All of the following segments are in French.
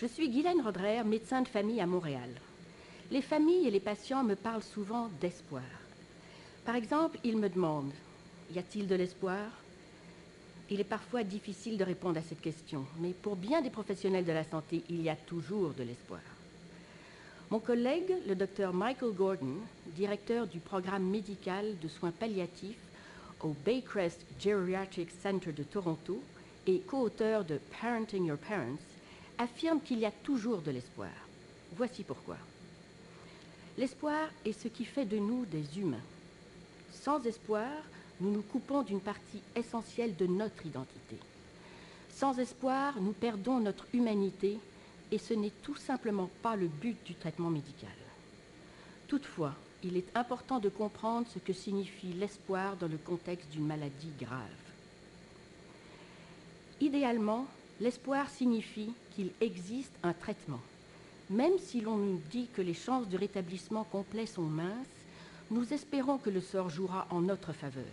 Je suis Guylaine Rodrer, médecin de famille à Montréal. Les familles et les patients me parlent souvent d'espoir. Par exemple, ils me demandent « Y a-t-il de l'espoir ?» Il est parfois difficile de répondre à cette question, mais pour bien des professionnels de la santé, il y a toujours de l'espoir. Mon collègue, le Dr Michael Gordon, directeur du programme médical de soins palliatifs au Baycrest Geriatric Center de Toronto et co-auteur de Parenting Your Parents, affirme qu'il y a toujours de l'espoir. Voici pourquoi. L'espoir est ce qui fait de nous des humains. Sans espoir, nous nous coupons d'une partie essentielle de notre identité. Sans espoir, nous perdons notre humanité et ce n'est tout simplement pas le but du traitement médical. Toutefois, il est important de comprendre ce que signifie l'espoir dans le contexte d'une maladie grave. Idéalement, l'espoir signifie qu'il existe un traitement. Même si l'on nous dit que les chances de rétablissement complet sont minces, nous espérons que le sort jouera en notre faveur.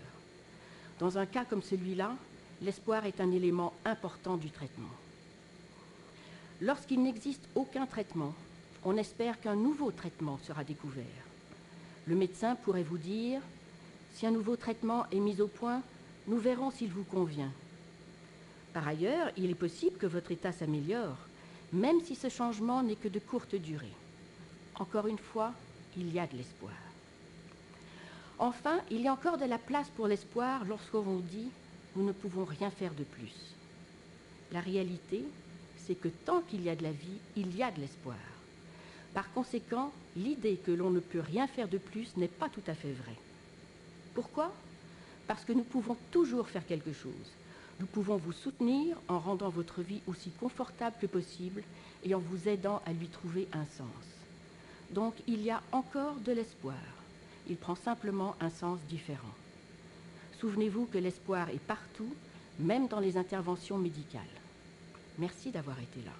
Dans un cas comme celui-là, l'espoir est un élément important du traitement. Lorsqu'il n'existe aucun traitement, on espère qu'un nouveau traitement sera découvert. Le médecin pourrait vous dire « Si un nouveau traitement est mis au point, nous verrons s'il vous convient ». Par ailleurs, il est possible que votre état s'améliore, même si ce changement n'est que de courte durée. Encore une fois, il y a de l'espoir. Enfin, il y a encore de la place pour l'espoir lorsqu'on vous dit « nous ne pouvons rien faire de plus ». La réalité, c'est que tant qu'il y a de la vie, il y a de l'espoir. Par conséquent, l'idée que l'on ne peut rien faire de plus n'est pas tout à fait vraie. Pourquoi ? Parce que nous pouvons toujours faire quelque chose. Nous pouvons vous soutenir en rendant votre vie aussi confortable que possible et en vous aidant à lui trouver un sens. Donc, il y a encore de l'espoir. Il prend simplement un sens différent. Souvenez-vous que l'espoir est partout, même dans les interventions médicales. Merci d'avoir été là.